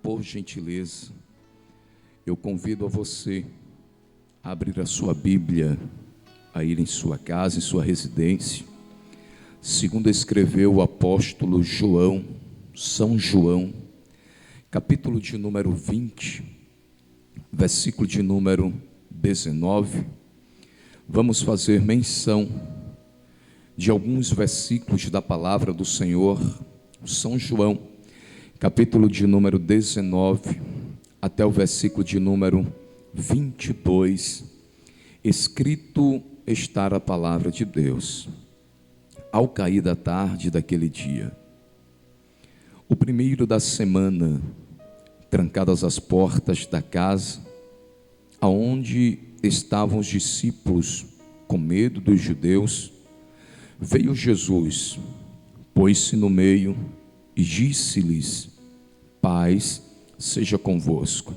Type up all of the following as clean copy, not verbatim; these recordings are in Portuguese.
por gentileza, eu convido a você a abrir a sua Bíblia, a ir em sua casa, em sua residência, segundo escreveu o apóstolo João, São João, capítulo de número 20, versículo de número 19. Vamos fazer menção de alguns versículos da palavra do Senhor. São João, capítulo de número 19, até o versículo de número 22, escrito está a palavra de Deus. Ao cair da tarde daquele dia, o primeiro da semana, trancadas as portas da casa, aonde estavam os discípulos com medo dos judeus, veio Jesus, pôs-se no meio e disse-lhes: paz seja convosco.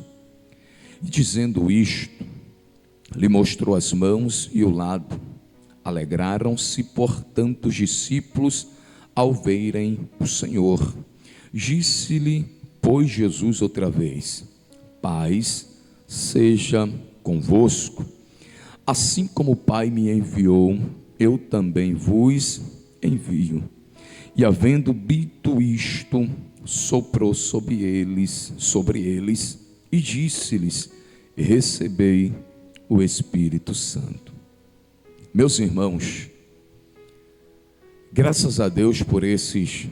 E dizendo isto, lhe mostrou as mãos e o lado. Alegraram-se, portanto, os discípulos ao verem o Senhor. Disse-lhe, pois, Jesus outra vez: paz seja convosco. Assim como o Pai me enviou, eu também vos envio. E havendo dito isto, soprou sobre eles, e disse-lhes: recebei o Espírito Santo. Meus irmãos, graças a Deus por esses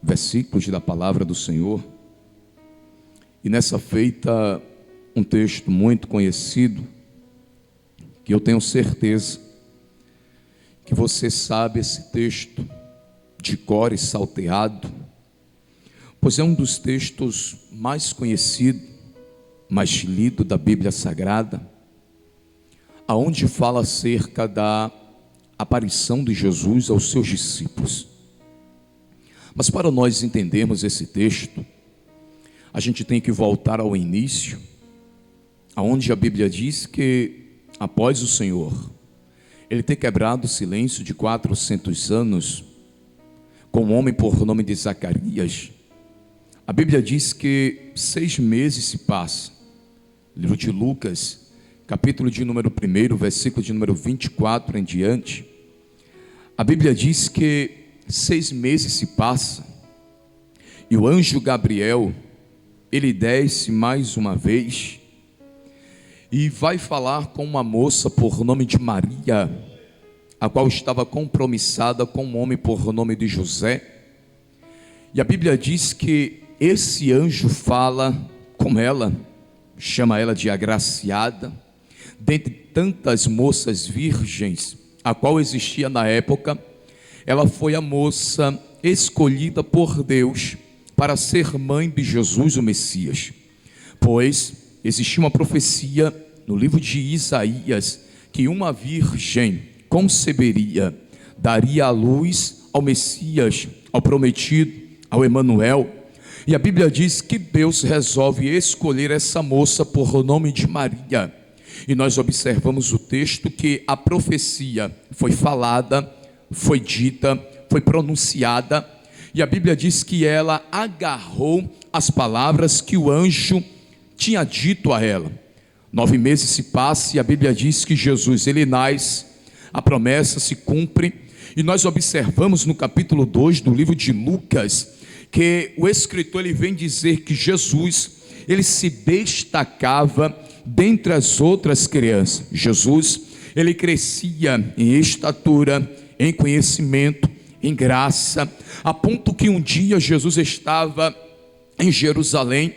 versículos da palavra do Senhor, e nessa feita um texto muito conhecido, que eu tenho certeza que você sabe esse texto de cor e salteado, pois é um dos textos mais conhecidos, mais lido da Bíblia Sagrada, aonde fala acerca da aparição de Jesus aos seus discípulos. Mas para nós entendermos esse texto, a gente tem que voltar ao início, aonde a Bíblia diz que após o Senhor ele ter quebrado o silêncio de 400 anos com um homem por nome de Zacarias, a Bíblia diz que 6 meses se passam. Livro de Lucas, capítulo de número 1, versículo de número 24 em diante, a Bíblia diz que 6 meses se passam e o anjo Gabriel, ele desce mais uma vez e vai falar com uma moça por nome de Maria, a qual estava compromissada com um homem por nome de José. E a Bíblia diz que esse anjo fala com ela, chama ela de agraciada, dentre tantas moças virgens, a qual existia na época, ela foi a moça escolhida por Deus para ser mãe de Jesus, o Messias, pois existia uma profecia no livro de Isaías, que uma virgem conceberia, daria à luz ao Messias, ao prometido, ao Emanuel. E a Bíblia diz que Deus resolve escolher essa moça por nome de Maria. E nós observamos o texto que a profecia foi falada, foi dita, foi pronunciada, e a Bíblia diz que ela agarrou as palavras que o anjo tinha dito a ela. 9 meses se passam e a Bíblia diz que Jesus, ele nasce, a promessa se cumpre, e nós observamos no capítulo 2 do livro de Lucas, que o escritor ele vem dizer que Jesus, ele se destacava dentre as outras crianças. Jesus, ele crescia em estatura, em conhecimento, em graça, a ponto que um dia Jesus estava em Jerusalém,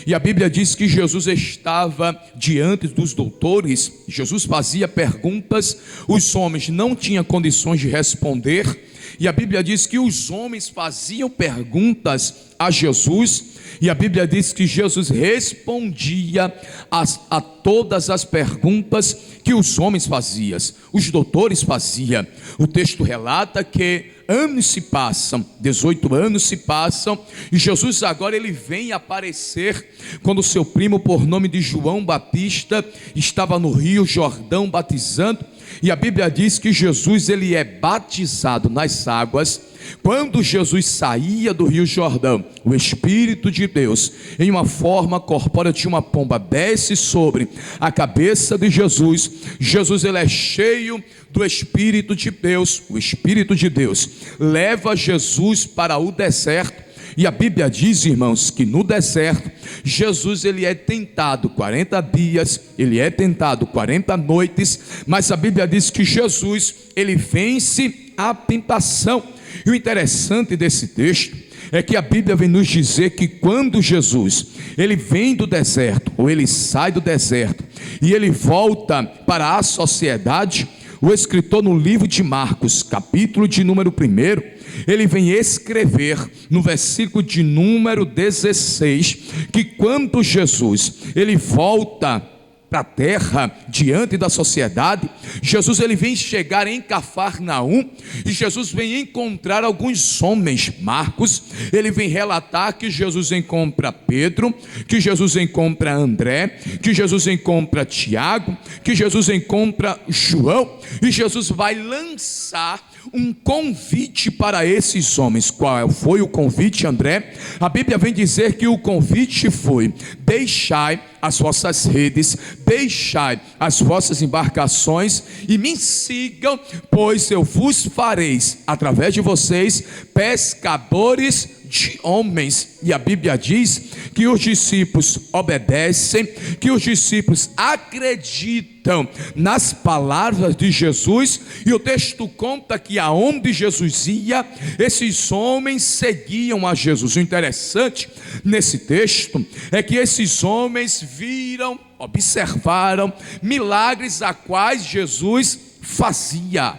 e a Bíblia diz que Jesus estava diante dos doutores. Jesus fazia perguntas, os homens não tinham condições de responder, e a Bíblia diz que os homens faziam perguntas a Jesus, e a Bíblia diz que Jesus respondia a todas as perguntas que os homens faziam, os doutores faziam. O texto relata que anos se passam, 18 anos se passam, e Jesus agora ele vem aparecer quando seu primo por nome de João Batista estava no Rio Jordão batizando. E a Bíblia diz que Jesus ele é batizado nas águas, Quando Jesus saía do Rio Jordão, o Espírito de Deus, em uma forma corpórea de uma pomba, desce sobre a cabeça de Jesus. Jesus, ele é cheio do Espírito de Deus. O Espírito de Deus leva Jesus para o deserto. E a Bíblia diz, irmãos, que no deserto, Jesus, ele é tentado 40 dias, ele é tentado 40 noites, mas a Bíblia diz que Jesus, ele vence a tentação. E o interessante desse texto é que a Bíblia vem nos dizer que quando Jesus, ele vem do deserto, ou ele sai do deserto, e ele volta para a sociedade, o escritor no livro de Marcos, capítulo de número 1, ele vem escrever no versículo de número 16, que quando Jesus, ele volta para a terra, diante da sociedade, Jesus, ele vem chegar em Cafarnaum, e Jesus vem encontrar alguns homens. Marcos, ele vem relatar que Jesus encontra Pedro, que Jesus encontra André, que Jesus encontra Tiago, que Jesus encontra João, e Jesus vai lançar um convite para esses homens. Qual foi o convite, André? A Bíblia vem dizer que o convite foi: deixai as vossas redes, deixai as vossas embarcações e me sigam, pois eu vos fareis, através de vocês, pescadores de homens. E a Bíblia diz que os discípulos obedecem, que os discípulos acreditam nas palavras de Jesus, e o texto conta que aonde Jesus ia, esses homens seguiam a Jesus. O interessante nesse texto é que esses homens viram, observaram milagres a quais Jesus fazia.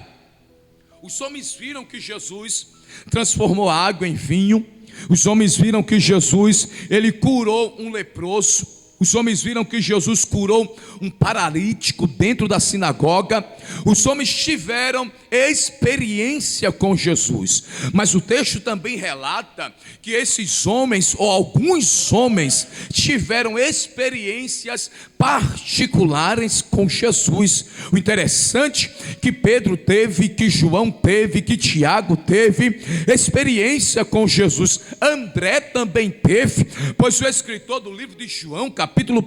Os homens viram que Jesus transformou a água em vinho. Os homens viram que Jesus, ele curou um leproso. Os homens viram que Jesus curou um paralítico dentro da sinagoga. Os homens tiveram experiência com Jesus. Mas o texto também relata que esses homens, ou alguns homens, tiveram experiências particulares com Jesus. O interessante é que Pedro teve, que João teve, que Tiago teve experiência com Jesus. André também teve, pois o escritor do livro de João, capítulo 1,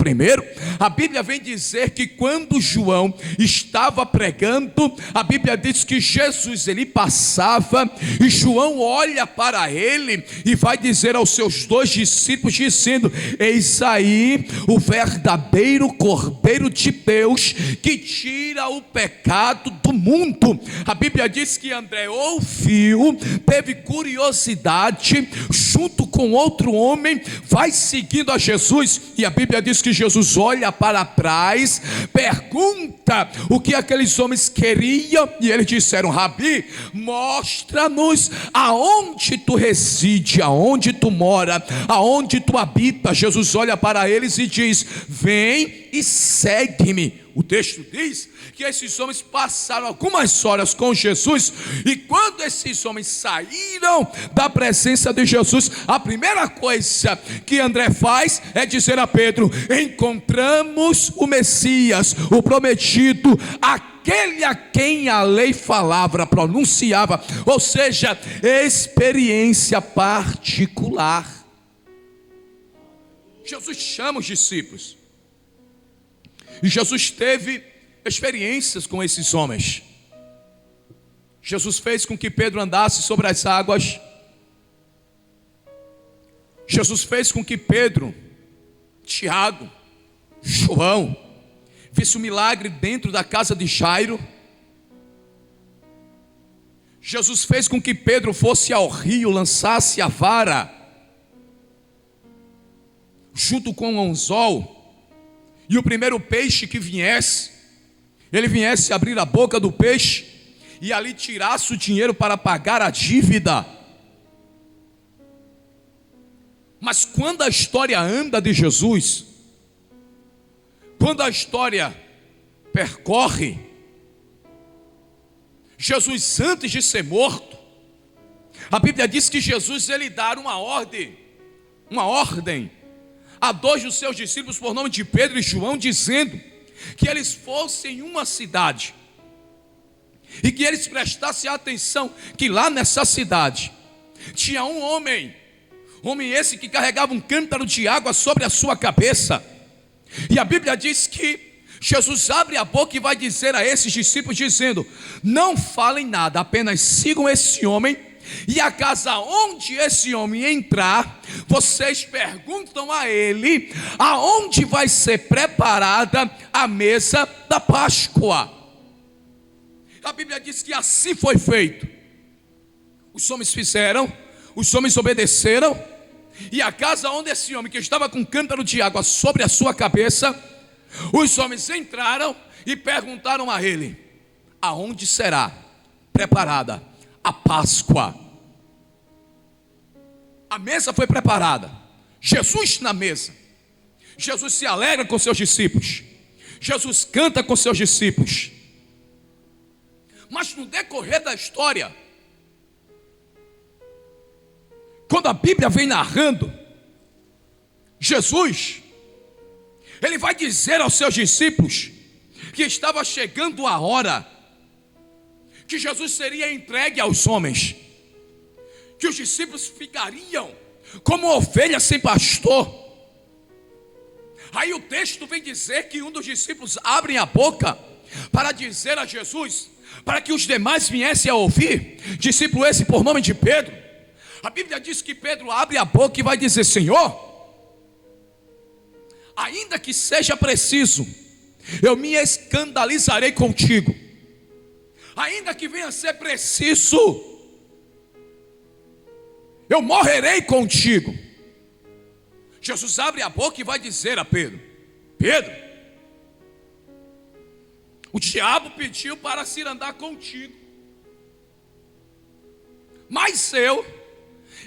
a Bíblia vem dizer que quando João estava pregando, a Bíblia diz que Jesus, ele passava, e João olha para ele e vai dizer aos seus 2 discípulos, dizendo: eis aí o verdadeiro Cordeiro de Deus, que tira o pecado do mundo. A Bíblia diz que André ouviu, teve curiosidade, junto com outro homem, vai seguindo a Jesus, e a Bíblia diz que Jesus olha para trás, pergunta o que aqueles homens queriam, e eles disseram: Rabi, mostra-nos aonde tu reside, aonde tu mora, aonde tu habita. Jesus olha para eles e diz: vem e segue-me. O texto diz que esses homens passaram algumas horas com Jesus, e quando esses homens saíram da presença de Jesus, a primeira coisa que André faz é dizer a Pedro: encontramos o Messias, o prometido, aquele a quem a lei falava, pronunciava, ou seja, experiência particular. Jesus chama os discípulos, e Jesus teve experiências com esses homens. Jesus fez com que Pedro andasse sobre as águas. Jesus fez com que Pedro, Tiago, João visse um milagre dentro da casa de Jairo. Jesus fez com que Pedro fosse ao rio, lançasse a vara junto com o anzol, e o primeiro peixe que viesse, ele viesse abrir a boca do peixe e ali tirasse o dinheiro para pagar a dívida. Mas quando a história anda de Jesus, quando a história percorre, Jesus, antes de ser morto, a Bíblia diz que Jesus, ele dá uma ordem a 2 dos seus discípulos, por nome de Pedro e João, dizendo que eles fossem em uma cidade, e que eles prestassem atenção que lá nessa cidade tinha um homem esse que carregava um cântaro de água sobre a sua cabeça. E a Bíblia diz que Jesus abre a boca e vai dizer a esses discípulos, dizendo: não falem nada, apenas sigam esse homem, e a casa onde esse homem entrar, vocês perguntam a ele aonde vai ser preparada a mesa da Páscoa. A Bíblia diz que assim foi feito. Os homens fizeram, os homens obedeceram, e a casa onde esse homem que estava com um cântaro de água sobre a sua cabeça, os homens entraram e perguntaram a ele: aonde será preparada a Páscoa? A mesa foi preparada, Jesus na mesa, Jesus se alegra com seus discípulos, Jesus canta com seus discípulos. Mas no decorrer da história, quando a Bíblia vem narrando, Jesus, ele vai dizer aos seus discípulos que estava chegando a hora que Jesus seria entregue aos homens, que os discípulos ficariam como ovelhas sem pastor. Aí o texto vem dizer que um dos discípulos abre a boca para dizer a Jesus, para que os demais viessem a ouvir, discípulo esse por nome de Pedro. A Bíblia diz que Pedro abre a boca e vai dizer: Senhor, ainda que seja preciso, eu me escandalizarei contigo. Ainda que venha a ser preciso, eu morrerei contigo. Jesus abre a boca e vai dizer a Pedro: Pedro, o diabo pediu para se ir andar contigo, mas eu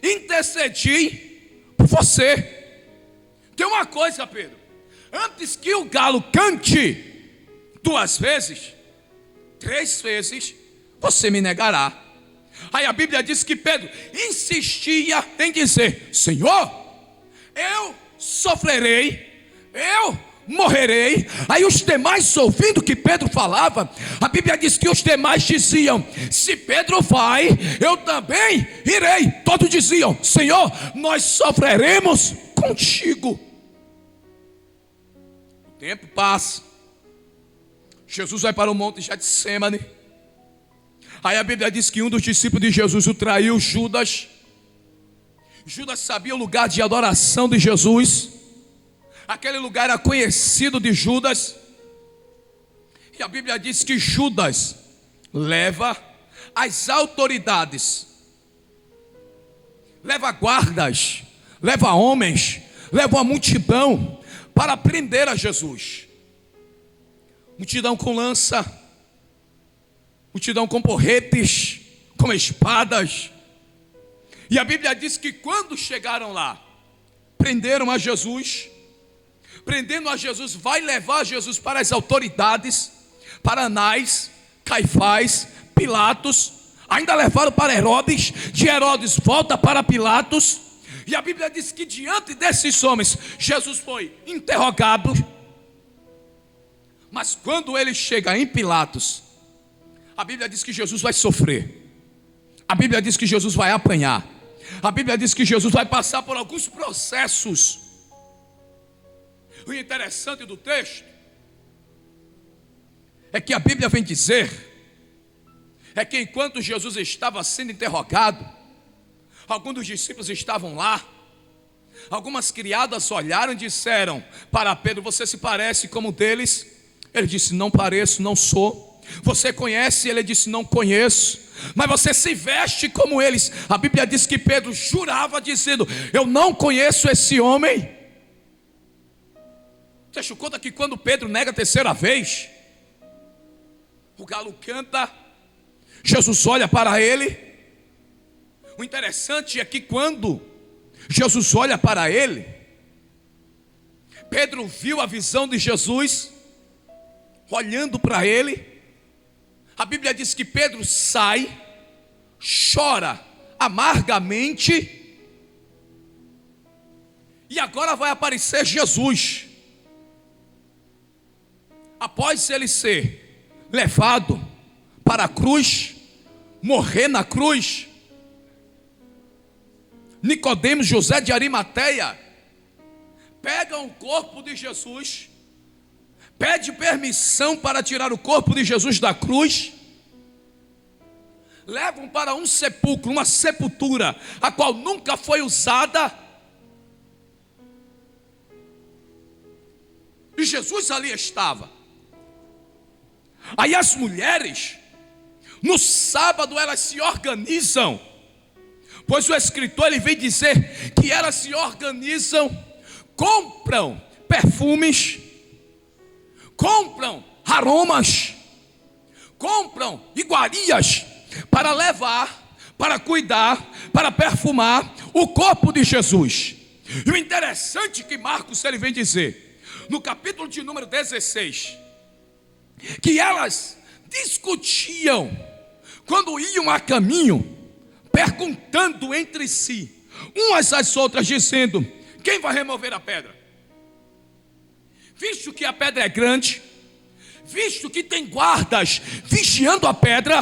intercedi por você. Tem uma coisa, Pedro: antes que o galo cante 2 vezes, 3 vezes você me negará. Aí a Bíblia diz que Pedro insistia em dizer: Senhor, eu sofrerei, eu morrerei. Aí os demais, ouvindo que Pedro falava, a Bíblia diz que os demais diziam: se Pedro vai, eu também irei. Todos diziam: Senhor, nós sofreremos contigo. O tempo passa, Jesus vai para o monte Getsemane. Aí a Bíblia diz que um dos discípulos de Jesus o traiu, Judas. Judas sabia o lugar de adoração de Jesus. Aquele lugar era conhecido de Judas. E a Bíblia diz que Judas leva as autoridades, leva guardas, leva homens, leva uma multidão para prender a Jesus. Multidão com lança, multidão com porretes, com espadas. E a Bíblia diz que quando chegaram lá, prenderam a Jesus. Prendendo a Jesus, vai levar Jesus para as autoridades, para Anás, Caifás, Pilatos. Ainda levaram para Herodes. De Herodes volta para Pilatos. E a Bíblia diz que diante desses homens, Jesus foi interrogado. Mas quando ele chega em Pilatos, a Bíblia diz que Jesus vai sofrer. A Bíblia diz que Jesus vai apanhar. A Bíblia diz que Jesus vai passar por alguns processos. O interessante do texto é que a Bíblia vem dizer é que enquanto Jesus estava sendo interrogado, alguns dos discípulos estavam lá. Algumas criadas olharam e disseram para Pedro: você se parece como um deles? Ele disse: não pareço, não sou. Você conhece? Ele disse: não conheço. Mas você se veste como eles. A Bíblia diz que Pedro jurava dizendo: eu não conheço esse homem. Você achou conta que quando Pedro nega a 3ª vez, o galo canta, Jesus olha para ele. O interessante é que quando Jesus olha para ele, Pedro viu a visão de Jesus olhando para ele. A Bíblia diz que Pedro sai, chora amargamente, e agora vai aparecer Jesus. Após ele ser levado para a cruz, morrer na cruz. Nicodemos, José de Arimateia, pegam o corpo de Jesus, pede permissão para tirar o corpo de Jesus da cruz, levam para um sepulcro, uma sepultura, a qual nunca foi usada, e Jesus ali estava. Aí as mulheres, no sábado elas se organizam, pois o escritor ele vem dizer que elas se organizam, compram perfumes, compram aromas, compram iguarias para levar, para cuidar, para perfumar o corpo de Jesus. E o interessante que Marcos ele vem dizer, no capítulo de número 16, que elas discutiam quando iam a caminho, perguntando entre si, umas às outras, dizendo: quem vai remover a pedra? Visto que a pedra é grande, visto que tem guardas vigiando a pedra.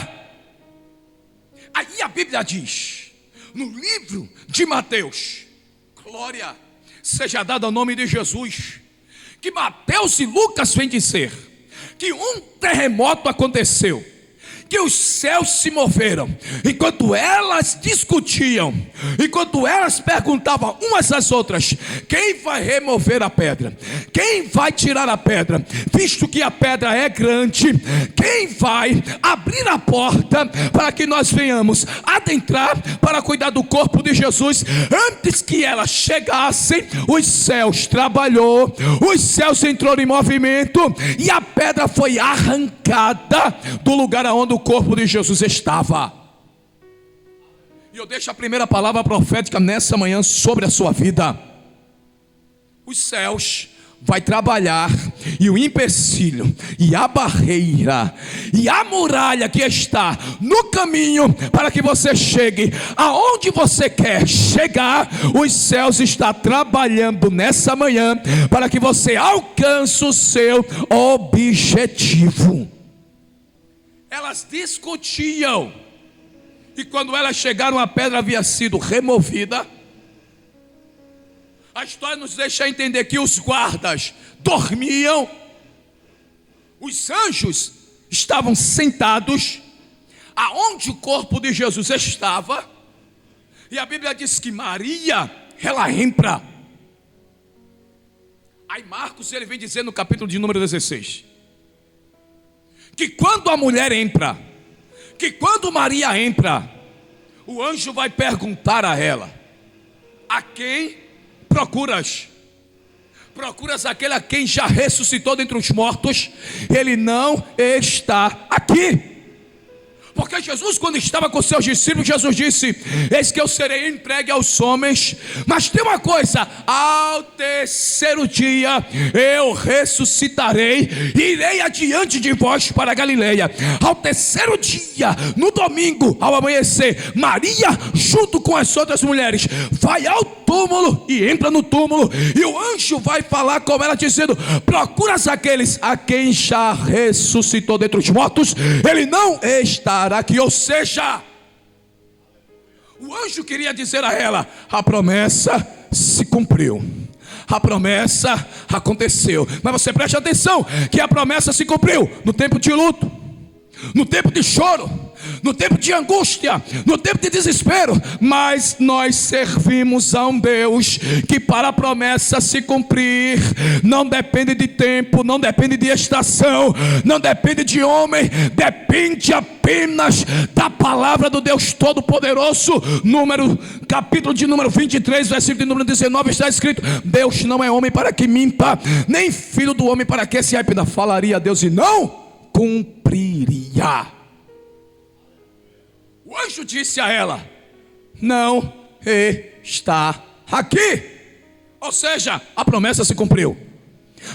Aí a Bíblia diz, no livro de Mateus, glória seja dada ao nome de Jesus, que Mateus e Lucas vêm dizer que um terremoto aconteceu, que os céus se moveram, enquanto elas discutiam, enquanto elas perguntavam umas às outras: quem vai remover a pedra? Quem vai tirar a pedra? Visto que a pedra é grande, quem vai abrir a porta para que nós venhamos adentrar para cuidar do corpo de Jesus? Antes que elas chegassem, os céus trabalhou, os céus entrou em movimento e a pedra foi arrancada do lugar aonde o corpo de Jesus estava. E eu deixo a primeira palavra profética nessa manhã sobre a sua vida. Os céus vai trabalhar, e o empecilho, e a barreira, e a muralha que está no caminho para que você chegue aonde você quer chegar, os céus estão trabalhando nessa manhã para que você alcance o seu objetivo. Elas discutiam, e quando elas chegaram, a pedra havia sido removida. A história nos deixa entender que os guardas dormiam, os anjos estavam sentados aonde o corpo de Jesus estava, e a Bíblia diz que Maria, ela entra. Aí Marcos ele vem dizer no capítulo de número 16, que quando a mulher entra, que quando Maria entra, o anjo vai perguntar a ela: a quem procuras? Procuras aquele a quem já ressuscitou dentre os mortos? Ele não está aqui. Porque Jesus, quando estava com seus discípulos, Jesus disse: eis que eu serei entregue aos homens, mas tem uma coisa: ao terceiro dia eu ressuscitarei, irei adiante de vós para a Galileia. Ao terceiro dia, no domingo, ao amanhecer, Maria, junto com as outras mulheres, vai ao túmulo e entra no túmulo, e o anjo vai falar com ela dizendo: procuras aqueles a quem já ressuscitou dentre os mortos? Ele não estará aqui. Ou seja, o anjo queria dizer a ela: a promessa se cumpriu, a promessa aconteceu. Mas você preste atenção que a promessa se cumpriu no tempo de luto, no tempo de choro, no tempo de angústia, no tempo de desespero. Mas nós servimos a um Deus que, para a promessa se cumprir, não depende de tempo, não depende de estação, não depende de homem, depende apenas da palavra do Deus Todo-Poderoso. Capítulo de número 23, versículo de número 19, está escrito: Deus não é homem para que minta, nem filho do homem para que se arrependa. Falaria a Deus e não cumpriria. O anjo disse a ela: não está aqui. Ou seja, a promessa se cumpriu,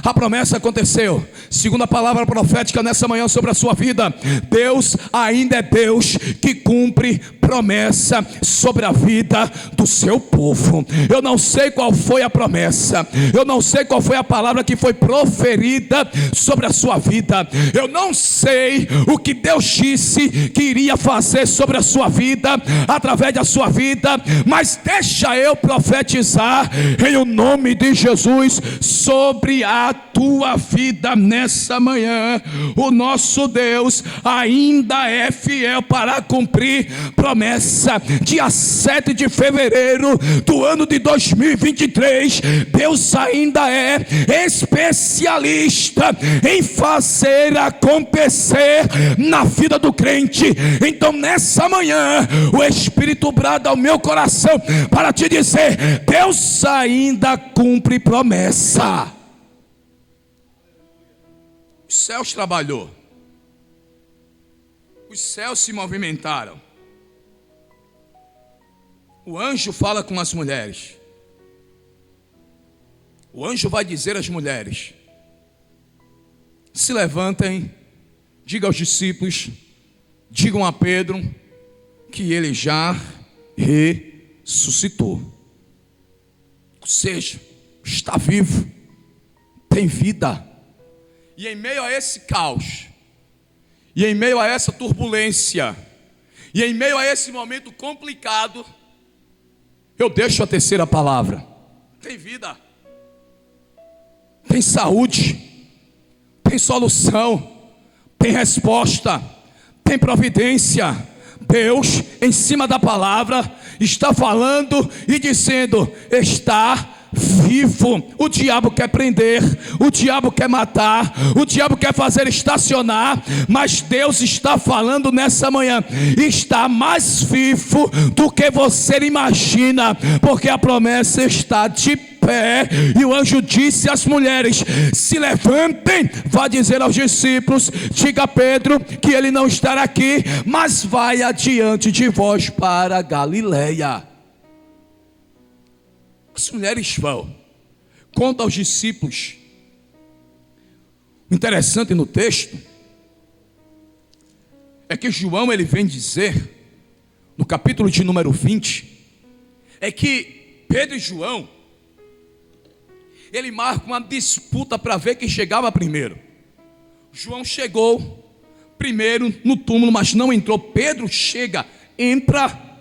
a promessa aconteceu. Segundo a palavra profética nessa manhã sobre a sua vida, Deus ainda é Deus que cumpre promessas. promessa sobre a vida do seu povo. Eu não sei qual foi a promessa, eu não sei qual foi a palavra que foi proferida sobre a sua vida, eu não sei o que Deus disse que iria fazer sobre a sua vida, através da sua vida, mas deixa eu profetizar em o nome de Jesus sobre a tua vida nessa manhã. O nosso Deus ainda é fiel para cumprir promessa. Dia 7 de fevereiro do ano de 2023, Deus ainda é especialista em fazer acontecer na vida do crente. Então nessa manhã o Espírito brada ao meu coração para te dizer: Deus ainda cumpre promessa. Os céus trabalhou, os céus se movimentaram. O anjo fala com as mulheres. O anjo vai dizer às mulheres: se levantem, digam aos discípulos, digam a Pedro que ele já ressuscitou. Ou seja, está vivo, tem vida. E em meio a esse caos, e em meio a essa turbulência, e em meio a esse momento complicado, eu deixo a terceira palavra: tem vida, tem saúde, tem solução, tem resposta, tem providência. Deus, em cima da palavra, está falando e dizendo: está vivo. O diabo quer prender, o diabo quer matar, o diabo quer fazer estacionar, mas Deus está falando nessa manhã: está mais vivo do que você imagina, porque a promessa está de pé. E o anjo disse às mulheres: se levantem, vá dizer aos discípulos, diga a Pedro que ele não estará aqui, mas vai adiante de vós para Galileia. As mulheres vão, conta aos discípulos. O interessante no texto é que João ele vem dizer, no capítulo de número 20, é que Pedro e João, ele marca uma disputa para ver quem chegava primeiro. João chegou primeiro no túmulo, mas não entrou. Pedro chega, entra.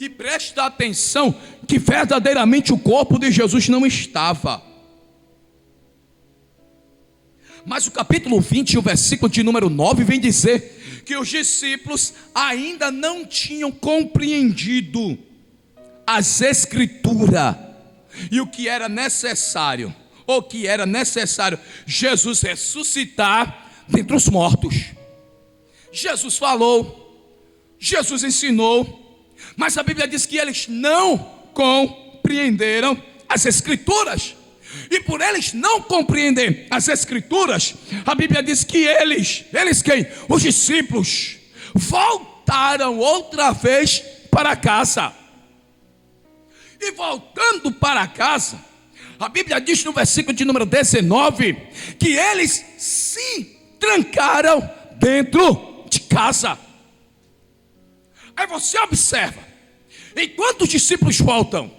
E presta atenção que verdadeiramente o corpo de Jesus não estava. Mas o capítulo 20, o versículo de número 9, vem dizer que os discípulos ainda não tinham compreendido as Escrituras e o que era necessário, Jesus ressuscitar dentre os mortos. Jesus falou, Jesus ensinou, mas a Bíblia diz que eles não compreenderam as Escrituras. E por eles não compreender as Escrituras, a Bíblia diz que eles quem? Os discípulos voltaram outra vez para casa. E voltando para casa, a Bíblia diz no versículo de número 19 que eles se trancaram dentro de casa. Aí você observa, enquanto os discípulos voltam,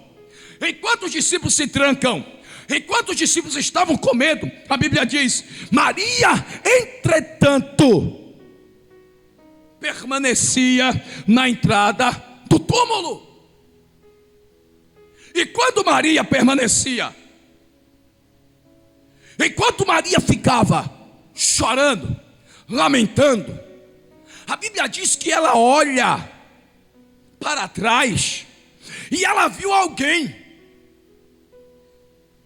enquanto os discípulos se trancam, enquanto os discípulos estavam com medo, a Bíblia diz: Maria, entretanto, permanecia na entrada do túmulo. E quando Maria permanecia, enquanto Maria ficava chorando, lamentando, a Bíblia diz que ela olha para trás e ela viu alguém.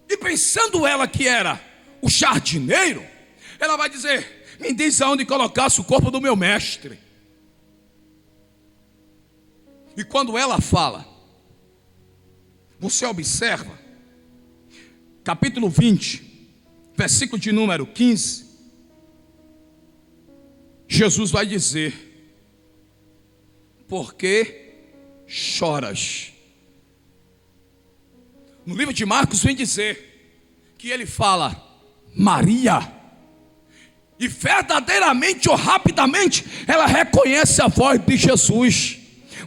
E pensando ela que era o jardineiro, ela vai dizer: me diz aonde colocasse o corpo do meu mestre. E quando ela fala, você observa, capítulo 20, versículo de número 15, Jesus vai dizer: por que choras? No livro de Marcos vem dizer que ele fala Maria, e verdadeiramente ou rapidamente ela reconhece a voz de Jesus.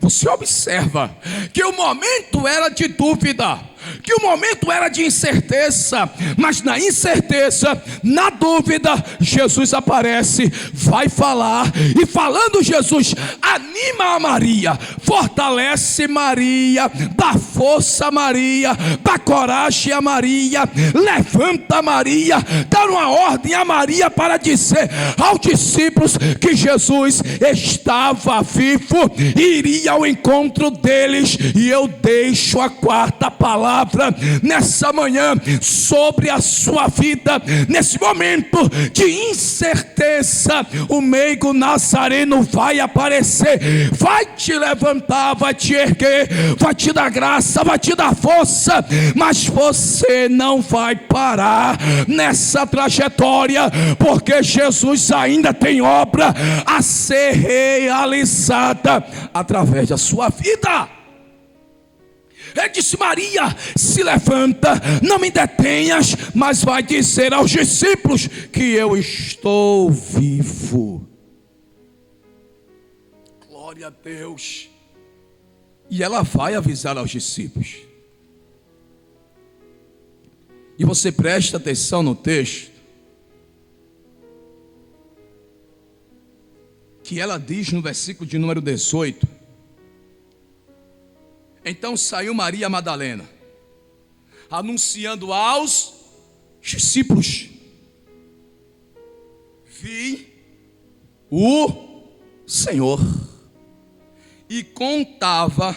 Você observa que o momento era de dúvida, que o momento era de incerteza, mas na incerteza, na dúvida, Jesus aparece, vai falar, e falando Jesus, anima a Maria, fortalece Maria, dá força a Maria, dá coragem a Maria, levanta a Maria, dá uma ordem a Maria para dizer aos discípulos que Jesus estava vivo, iria ao encontro deles. E eu deixo a quarta palavra nessa manhã sobre a sua vida. Nesse momento de incerteza, o meigo nazareno vai aparecer, vai te levantar, vai te erguer, vai te dar graça, vai te dar força, mas você não vai parar nessa trajetória, porque Jesus ainda tem obra a ser realizada através da sua vida. Ele disse: Maria, se levanta, não me detenhas, mas vai dizer aos discípulos que eu estou vivo. Glória a Deus. E ela vai avisar aos discípulos. E você presta atenção no texto, que ela diz no versículo de número 18: então saiu Maria Madalena, anunciando aos discípulos: vi o Senhor, e contava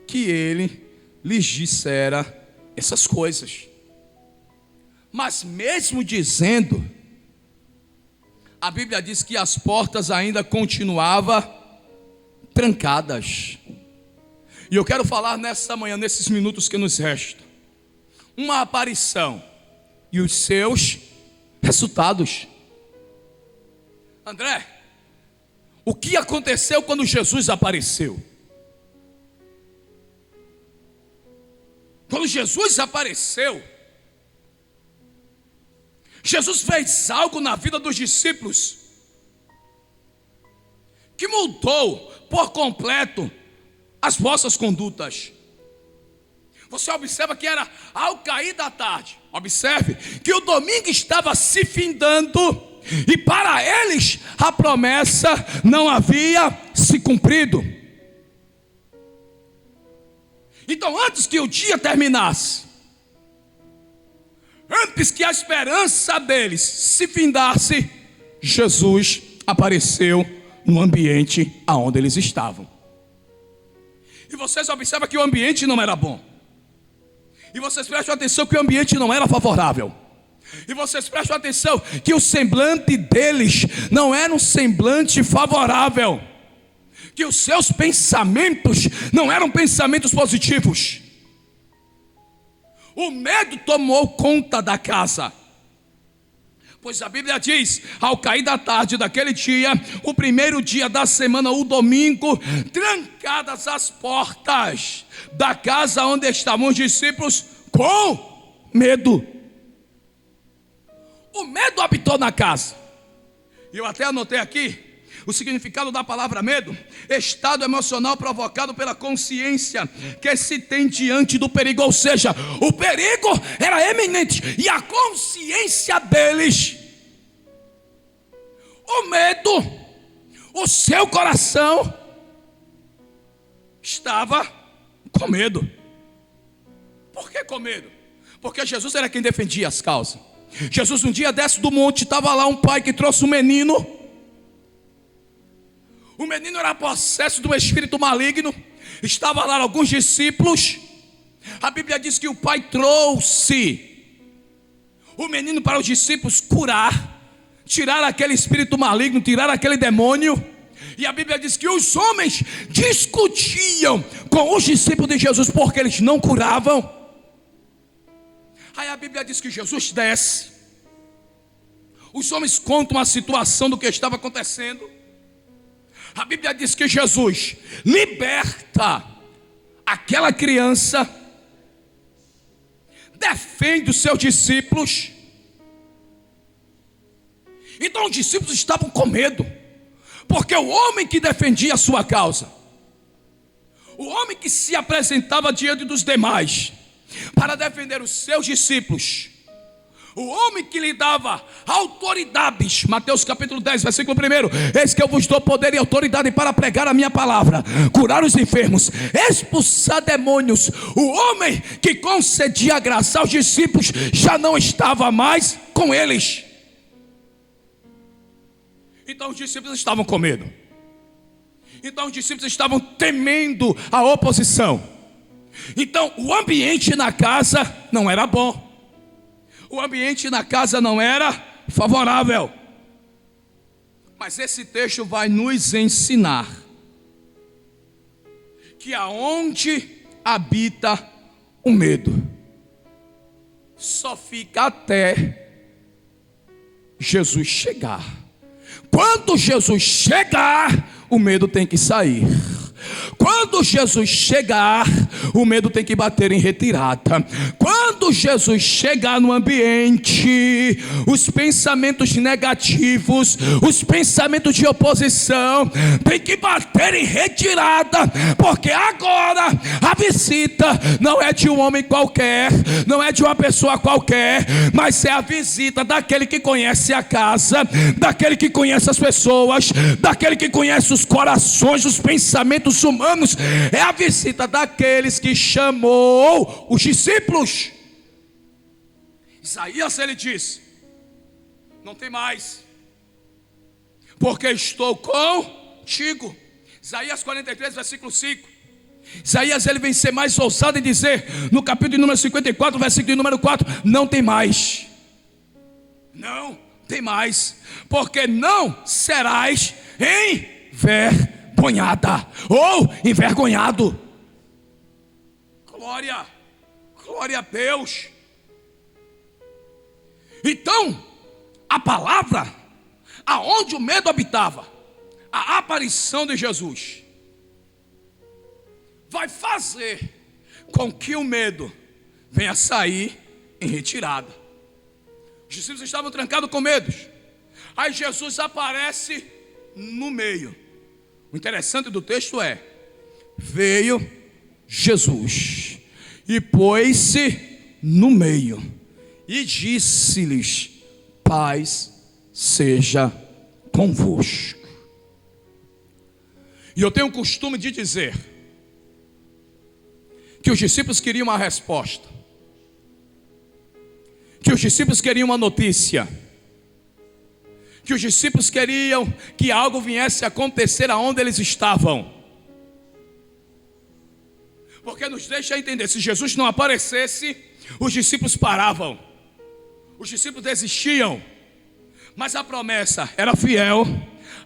que ele lhes dissera essas coisas. Mas mesmo dizendo, a Bíblia diz que as portas ainda continuavam trancadas. E eu quero falar nessa manhã, nesses minutos que nos restam, uma aparição e os seus resultados. André, o que aconteceu quando Jesus apareceu? Quando Jesus apareceu, Jesus fez algo na vida dos discípulos que mudou por completo as vossas condutas. Você observa que era ao cair da tarde. Observe que o domingo estava se findando, e para eles a promessa não havia se cumprido. Então, antes que o dia terminasse, antes que a esperança deles se findasse, Jesus apareceu no ambiente aonde eles estavam. E vocês observam que o ambiente não era bom. E vocês prestam atenção que o ambiente não era favorável. E vocês prestam atenção que o semblante deles não era um semblante favorável. Que os seus pensamentos não eram pensamentos positivos. O medo tomou conta da casa. Pois a Bíblia diz, ao cair da tarde daquele dia, o primeiro dia da semana, o domingo, trancadas as portas da casa onde estavam os discípulos, com medo. O medo habitou na casa. Eu até anotei aqui o significado da palavra medo: estado emocional provocado pela consciência que se tem diante do perigo. Ou seja, o perigo era eminente, e a consciência deles, o medo, o seu coração estava com medo. Por que com medo? Porque Jesus era quem defendia as causas. Jesus um dia desce do monte, estava lá um pai que trouxe um menino. O menino era possesso de um espírito maligno. Estava lá alguns discípulos. A Bíblia diz que o pai trouxe o menino para os discípulos curar, tirar aquele espírito maligno, tirar aquele demônio. E a Bíblia diz que os homens discutiam com os discípulos de Jesus porque eles não curavam. Aí a Bíblia diz que Jesus desce. Os homens contam a situação do que estava acontecendo. A Bíblia diz que Jesus liberta aquela criança, defende os seus discípulos. Então os discípulos estavam com medo, porque o homem que defendia a sua causa O homem que se apresentava diante dos demais para defender os seus discípulos, o homem que lhe dava autoridades, Mateus capítulo 10, versículo 1: eis que eu vos dou poder e autoridade para pregar a minha palavra, curar os enfermos, expulsar demônios. O homem que concedia graça aos discípulos já não estava mais com eles. Então os discípulos estavam com medo. Então os discípulos estavam temendo a oposição. Então o ambiente na casa não era bom. O ambiente na casa não era favorável. Mas esse texto vai nos ensinar que aonde habita o medo, só fica até Jesus chegar. Quando Jesus chegar, o medo tem que sair. Quando Jesus chegar, o medo tem que bater em retirada. Quando Jesus chegar no ambiente, os pensamentos negativos, os pensamentos de oposição tem que bater em retirada, porque agora a visita não é de um homem qualquer, não é de uma pessoa qualquer, mas é a visita daquele que conhece a casa, daquele que conhece as pessoas, daquele que conhece os corações, os pensamentos humanos. É a visita daqueles que chamou os discípulos. Isaías, ele diz: não tem mais, porque estou contigo. Isaías 43, versículo 5. Isaías, ele vem ser mais ousado em dizer, no capítulo de número 54, versículo de número 4: não tem mais. Não tem mais, porque não serás envergonhada ou envergonhado. Glória a Deus. Então, a palavra, aonde o medo habitava, a aparição de Jesus, vai fazer com que o medo venha sair em retirada. Os discípulos estavam trancados com medos. Aí Jesus aparece no meio. O interessante do texto é: veio Jesus e pôs-se no meio e disse-lhes: paz seja convosco. E eu tenho o costume de dizer que os discípulos queriam uma resposta, que os discípulos queriam uma notícia, que os discípulos queriam que algo viesse a acontecer aonde eles estavam. Porque nos deixa entender, se Jesus não aparecesse, os discípulos paravam, os discípulos desistiam. Mas a promessa era fiel,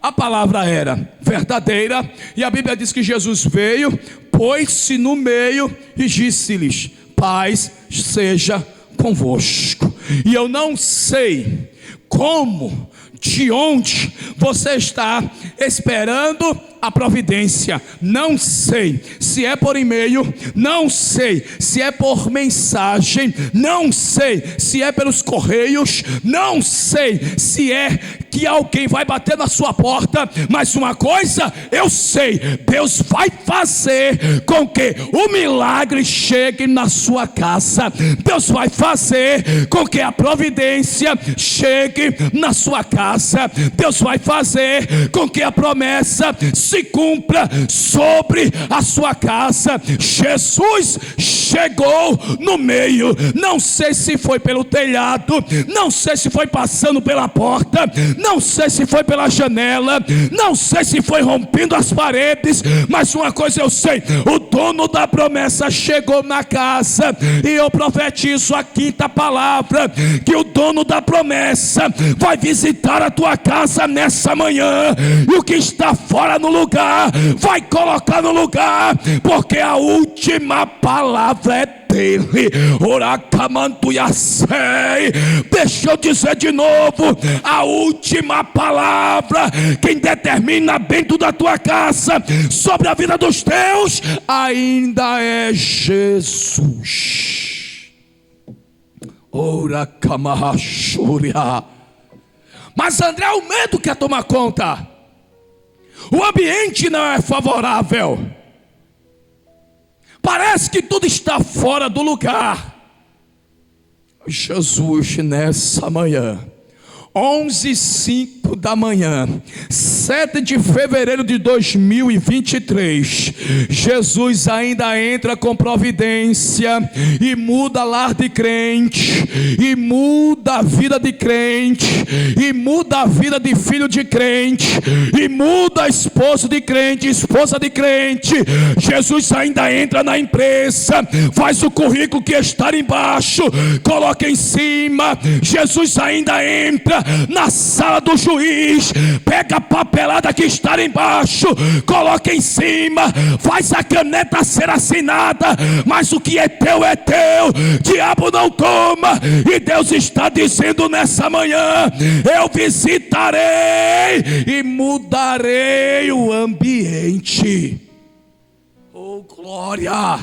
a palavra era verdadeira, e a Bíblia diz que Jesus veio, pôs-se no meio e disse-lhes: paz seja convosco. E eu não sei como, de onde você está esperando a providência. Não sei se é por e-mail, não sei se é por mensagem, não sei se é pelos correios, não sei se é que alguém vai bater na sua porta, mas uma coisa eu sei: Deus vai fazer com que o milagre chegue na sua casa. Deus vai fazer com que a providência chegue na sua casa. Deus vai fazer com que a promessa se cumpra sobre a sua casa. Jesus chegou no meio. Não sei se foi pelo telhado, não sei se foi passando pela porta, não sei se foi pela janela, não sei se foi rompendo as paredes, mas uma coisa eu sei: o dono da promessa chegou na casa. E eu profetizo a quinta palavra, que o dono da promessa vai visitar a tua casa nessa manhã, e o que está fora no lugar vai colocar no lugar, porque a última palavra é dele. Deixa eu dizer de novo: a última palavra, quem determina dentro da tua casa sobre a vida dos teus, ainda é Jesus. Mas André, o medo quer tomar conta. O ambiente não é favorável. Parece que tudo está fora do lugar. Jesus, nessa manhã, 11h05 da manhã, 7 de fevereiro de 2023, Jesus ainda entra com providência e muda lar de crente, e muda a vida de crente, e muda a vida de filho de crente, e muda esposo de crente, esposa de crente. Jesus ainda entra na empresa, faz o currículo que está embaixo, coloca em cima. Jesus ainda entra na sala do juiz, pega a papelada que está embaixo, coloca em cima, faz a caneta ser assinada, mas o que é teu, diabo não toma. E Deus está dizendo nessa manhã: eu visitarei e mudarei o ambiente. Oh, glória!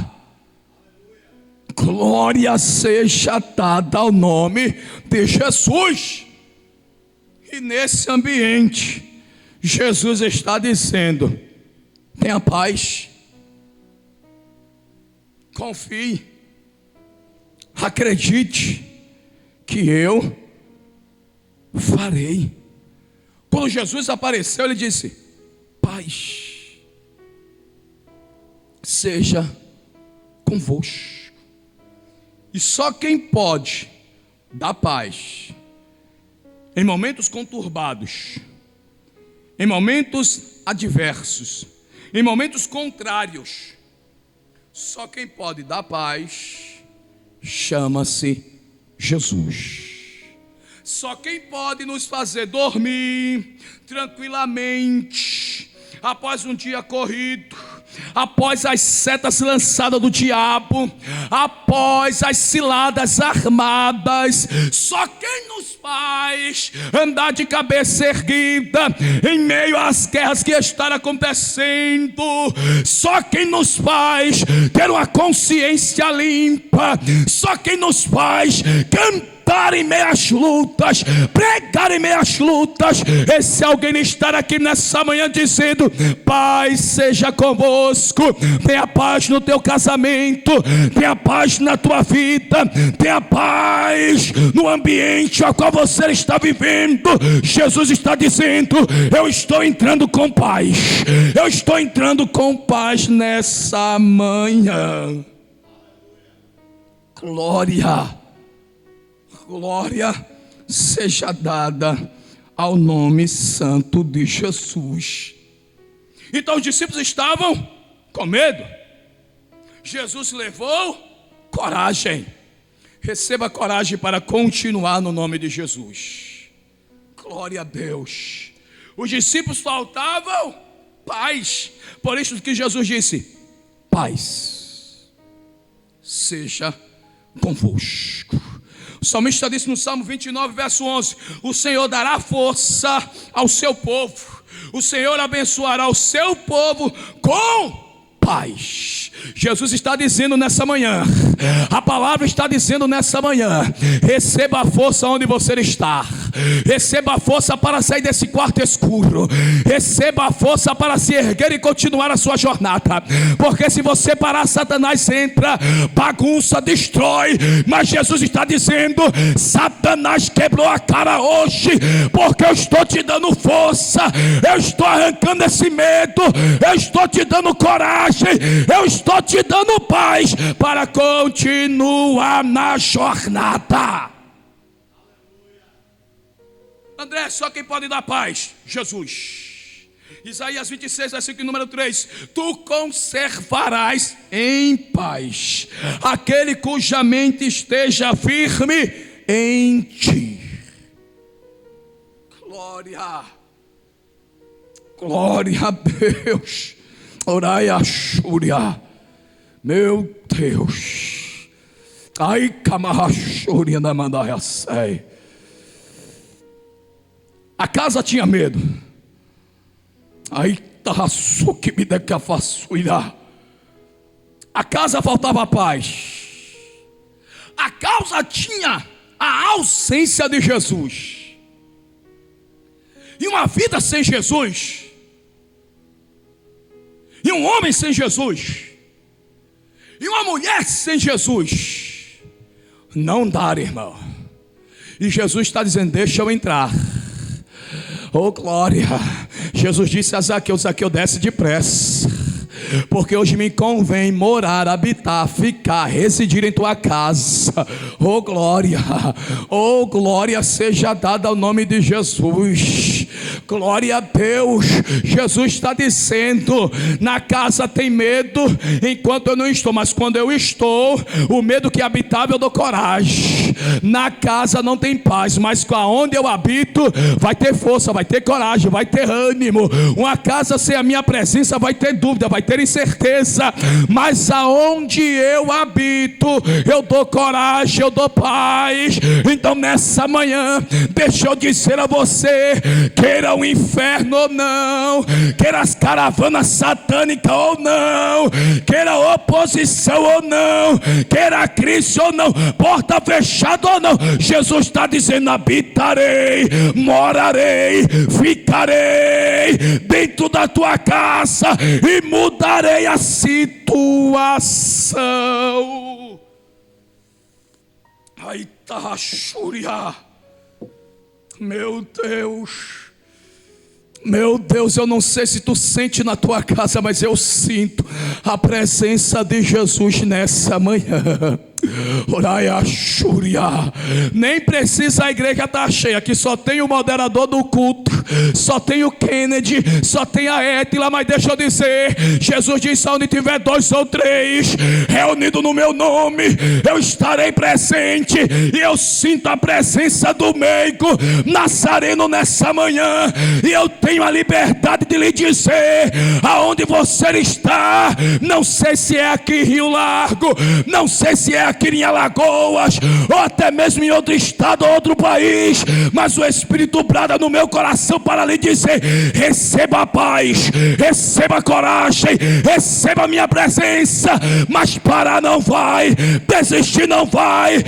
Glória seja dada ao nome de Jesus. E nesse ambiente, Jesus está dizendo: tenha paz, confie, acredite que eu farei. Quando Jesus apareceu, ele disse: paz seja convosco. E só quem pode dar paz em momentos conturbados, em momentos adversos, em momentos contrários, só quem pode dar paz chama-se Jesus. Só quem pode nos fazer dormir tranquilamente após um dia corrido, após as setas lançadas do diabo, após as ciladas armadas, só quem nos faz andar de cabeça erguida em meio às guerras que estão acontecendo, só quem nos faz ter uma consciência limpa, só quem nos faz cantar em meio às lutas, pregar em meio às lutas. Esse alguém estar aqui nessa manhã dizendo: paz seja convosco. Tenha paz no teu casamento, tenha paz na tua vida, tenha paz no ambiente ao qual você está vivendo. Jesus está dizendo: eu estou entrando com paz, eu estou entrando com paz nessa manhã. Glória seja dada ao nome santo de Jesus. Então os discípulos estavam com medo. Jesus levou coragem. Receba coragem para continuar no nome de Jesus. Glória a Deus. Os discípulos faltavam paz. Por isso que Jesus disse: paz seja convosco. O salmista disse no Salmo 29, verso 11: o Senhor dará força ao seu povo, o Senhor abençoará o seu povo com paz. Jesus está dizendo nessa manhã, a palavra está dizendo nessa manhã: receba a força onde você está, receba a força para sair desse quarto escuro, receba a força para se erguer e continuar a sua jornada, porque se você parar, Satanás entra, bagunça, destrói. Mas Jesus está dizendo: Satanás quebrou a cara hoje, porque eu estou te dando força, eu estou arrancando esse medo, eu estou te dando coragem, eu estou te dando paz para continuar na jornada. André, só quem pode dar paz? Jesus. Isaías 26, versículo número 3: tu conservarás em paz aquele cuja mente esteja firme em ti. Glória a Deus. Orai a Xúria. Meu Deus. Ai, camarraxúria na mandaia sei. A casa tinha medo. Ai, tarraçu que me dê que afaçuirá. A casa faltava paz. A causa tinha a ausência de Jesus. E uma vida sem Jesus, e um homem sem Jesus, E uma mulher sem Jesus não dá, irmão. E Jesus está dizendo: deixa eu entrar. Oh glória. Jesus disse a Zaqueu: Zaqueu, desce depressa, porque hoje me convém morar, habitar, ficar, residir em tua casa. Oh glória seja dada ao nome de Jesus. Glória a Deus. Jesus está dizendo: na casa tem medo enquanto eu não estou, mas quando eu estou, o medo que habitava eu dou coragem. Na casa não tem paz, mas aonde eu habito vai ter força, vai ter coragem, vai ter ânimo. Uma casa sem a minha presença vai ter dúvida, vai ter incerteza, mas aonde eu habito eu dou coragem, eu dou paz. Então nessa manhã, deixa eu dizer a você: queira o inferno ou não, queira as caravanas satânicas ou não, queira a oposição ou não, queira a crise ou não, porta fechada ou não, Jesus está dizendo: habitarei, morarei, ficarei dentro da tua casa e mudarei a situação. Ai, tá, Xúria. Meu Deus, eu não sei se tu sente na tua casa, mas eu sinto a presença de Jesus nessa manhã. Oraia, Xúria. Nem precisa a igreja estar cheia, aqui só tem o moderador do culto, só tem o Kennedy, só tem a Étila, mas deixa eu dizer, Jesus disse: onde tiver 2 ou 3 reunidos no meu nome, eu estarei presente. E eu sinto a presença do meigo Nazareno nessa manhã, e eu tenho a liberdade de lhe dizer aonde você está. Não sei se é aqui em Rio Largo, não sei se é aqui em Alagoas, ou até mesmo em outro estado ou outro país, mas o Espírito brada no meu coração para lhe dizer: receba a paz, receba a coragem, receba a minha presença. Mas parar não vai, desistir não vai.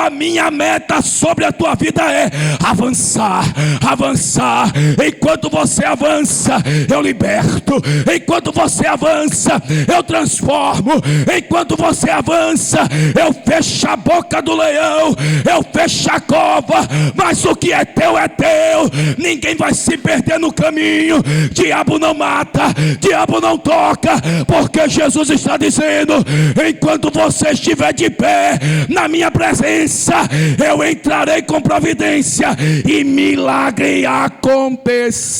A minha meta sobre a tua vida é avançar, avançar. Enquanto você avança, eu liberto. Enquanto você avança, eu transformo. Enquanto você avança, eu fecho a boca do leão, eu fecho a cova. Mas o que é teu, ninguém vai se perder no caminho. Diabo não mata, diabo não toca, porque Jesus está dizendo: enquanto você estiver de pé na minha presença, eu entrarei com providência e milagre acontecerá.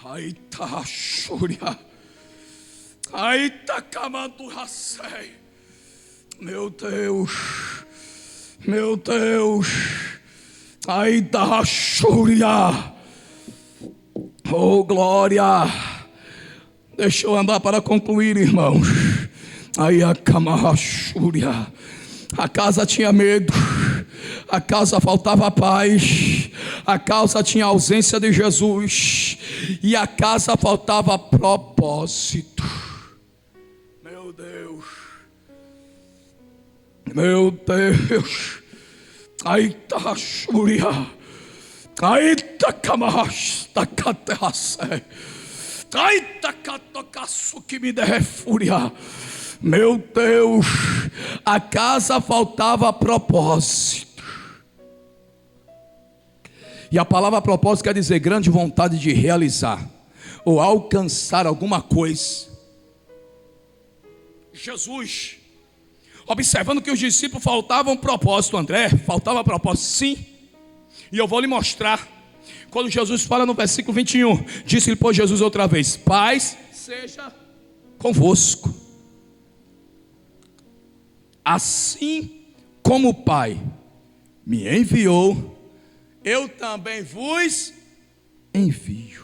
Ai, tá, Xúria. Ai, tá, camando racei. Meu Deus, meu Deus. Ai, tá, Xúria. Oh, glória. Deixa eu andar para concluir, irmãos. Aí a Xúria. A casa tinha medo, a casa faltava paz, a casa tinha ausência de Jesus, e a casa faltava propósito. Meu Deus, meu Deus. Aí tá, Xúria. Aí tá, camasta, caterrace. Ai, tá, catocaço que me der fúria. Meu Deus, a casa faltava propósito. E a palavra propósito quer dizer grande vontade de realizar ou alcançar alguma coisa. Jesus, observando que os discípulos faltavam propósito, André, faltava propósito, sim. E eu vou lhe mostrar. Quando Jesus fala no versículo 21, disse-lhe, pois, Jesus outra vez: paz seja convosco. Assim como o Pai me enviou, eu também vos envio.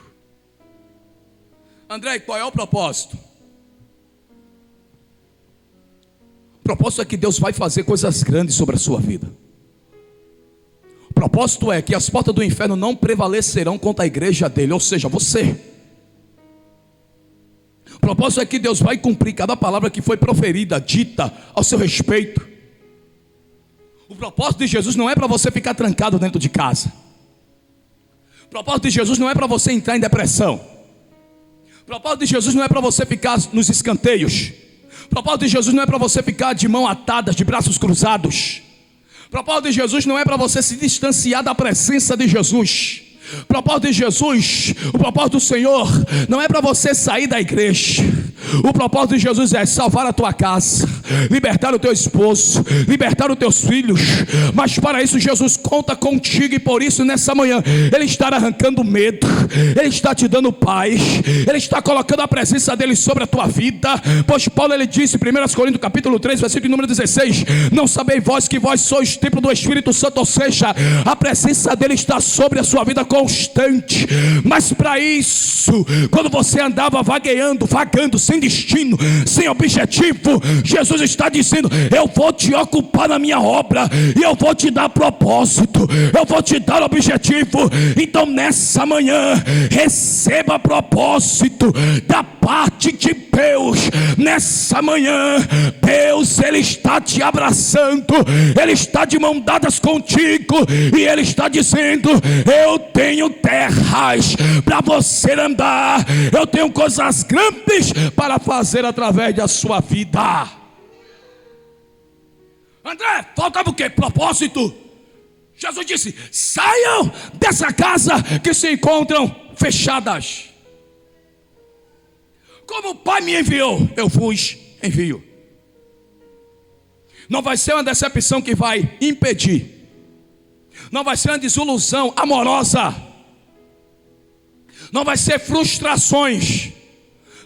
André, qual é o propósito? O propósito é que Deus vai fazer coisas grandes sobre a sua vida. O propósito é que as portas do inferno não prevalecerão contra a igreja dele, ou seja, você. O propósito é que Deus vai cumprir cada palavra que foi proferida, dita ao seu respeito. O propósito de Jesus não é para você ficar trancado dentro de casa. O propósito de Jesus não é para você entrar em depressão. O propósito de Jesus não é para você ficar nos escanteios. O propósito de Jesus não é para você ficar de mão atada, de braços cruzados. O propósito de Jesus não é para você se distanciar da presença de Jesus. O propósito de Jesus, o propósito do Senhor, não é para você sair da igreja. O propósito de Jesus é salvar a tua casa, libertar o teu esposo, libertar os teus filhos. Mas para isso Jesus conta contigo, e por isso nessa manhã Ele está arrancando medo, Ele está te dando paz, Ele está colocando a presença dEle sobre a tua vida. Pois Paulo ele disse em 1 Coríntios capítulo 3, versículo número 16: não sabeis vós que vós sois templo do Espírito Santo? Ou seja, a presença dEle está sobre a sua vida constante. Mas para isso, quando você andava vagueando, vagando, sem destino, sem objetivo, Jesus está dizendo: eu vou te ocupar na minha obra, e eu vou te dar propósito, eu vou te dar objetivo. Então nessa manhã, receba propósito da parte de Deus. Nessa manhã, Deus Ele está te abraçando, Ele está de mão dadas contigo, e Ele está dizendo: eu tenho terras para você andar, eu tenho coisas grandes para fazer através da sua vida. André, faltava o quê? Propósito. Jesus disse: saiam dessa casa que se encontram fechadas. Como o Pai me enviou, eu vos envio. Não vai ser uma decepção que vai impedir, não vai ser uma desilusão amorosa, não vai ser frustrações,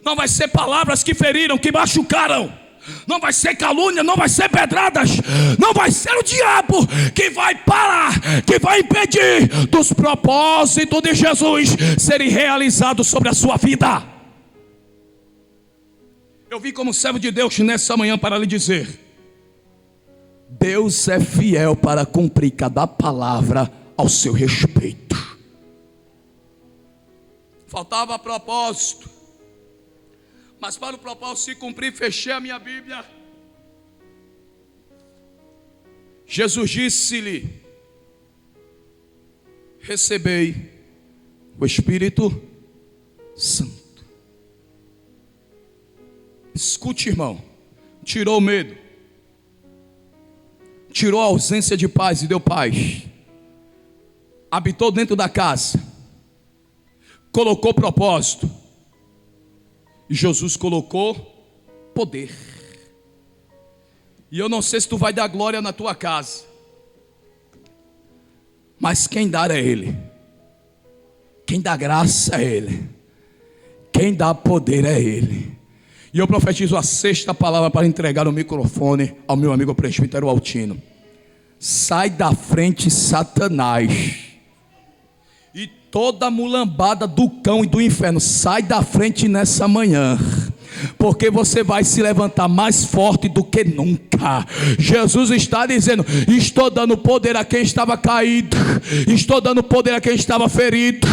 não vai ser palavras que feriram, que machucaram, não vai ser calúnia, não vai ser pedradas, não vai ser o diabo que vai parar, que vai impedir dos propósitos de Jesus serem realizados sobre a sua vida. Eu vim como servo de Deus nessa manhã para lhe dizer: Deus é fiel para cumprir cada palavra ao seu respeito. Faltava propósito, mas para o propósito se cumprir, fechei a minha Bíblia. Jesus disse-lhe: recebei o Espírito Santo. Escute, irmão, tirou o medo, tirou a ausência de paz e deu paz. Habitou dentro da casa, colocou propósito, e Jesus colocou poder. E eu não sei se tu vai dar glória na tua casa, mas quem dá é Ele, quem dá graça é Ele, quem dá poder é Ele. E eu profetizo a sexta palavra para entregar o microfone ao meu amigo presbítero Altino. Sai da frente, Satanás, e toda mulambada do cão e do inferno, sai da frente nessa manhã, porque você vai se levantar mais forte do que nunca. Jesus está dizendo: estou dando poder a quem estava caído, estou dando poder a quem estava ferido,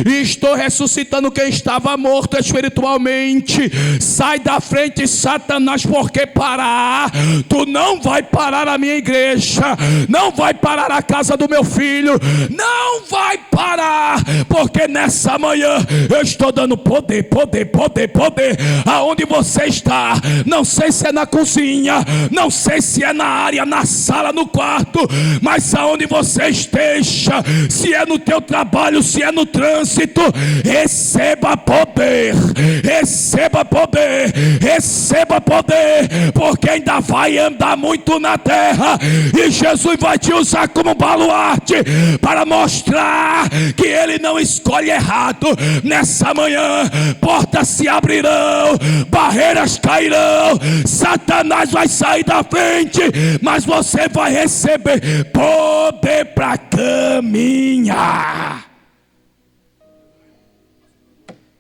e estou ressuscitando quem estava morto espiritualmente. Sai da frente, Satanás, porque parar, tu não vai parar a minha igreja, não vai parar a casa do meu filho, não vai parar, porque nessa manhã eu estou dando poder, poder, poder, poder. Aonde você está, não sei se é na cozinha, não sei se é na área, na sala, no quarto, mas aonde você esteja, se é no teu trabalho, se é no trânsito, receba poder, receba poder, receba poder, porque ainda vai andar muito na terra, e Jesus vai te usar como baluarte para mostrar que Ele não escolhe errado. Nessa manhã, portas se abrirão, barreiras cairão, Satanás vai sair da frente, mas você vai receber poder para caminhar.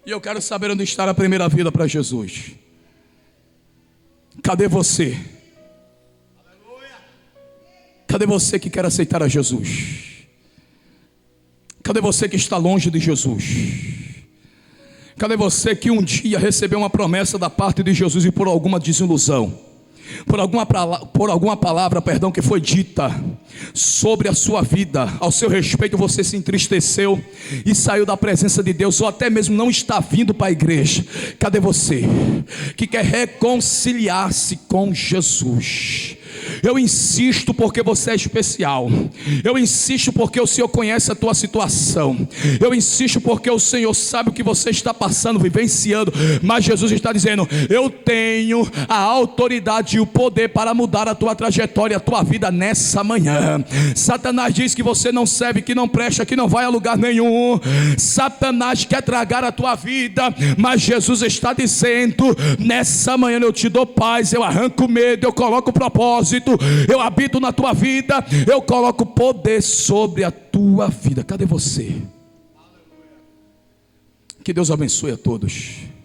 E eu quero saber onde está a primeira vida para Jesus. Cadê você? Cadê você que quer aceitar a Jesus? Cadê você que está longe de Jesus? Cadê você que um dia recebeu uma promessa da parte de Jesus e por alguma desilusão, por alguma palavra, que foi dita, sobre a sua vida, ao seu respeito você se entristeceu e saiu da presença de Deus, ou até mesmo não está vindo para a igreja. Cadê você que quer reconciliar-se com Jesus? Eu insisto porque você é especial. Eu insisto porque o Senhor conhece a tua situação. Eu insisto porque o Senhor sabe o que você está passando, vivenciando. Mas Jesus está dizendo: eu tenho a autoridade e o poder para mudar a tua trajetória, a tua vida nessa manhã. Satanás diz que você não serve, que não presta, que não vai a lugar nenhum. Satanás quer tragar a tua vida, mas Jesus está dizendo: nessa manhã eu te dou paz, eu arranco medo, eu coloco propósito, eu habito na tua vida, eu coloco poder sobre a tua vida. Cadê você? Que Deus abençoe a todos.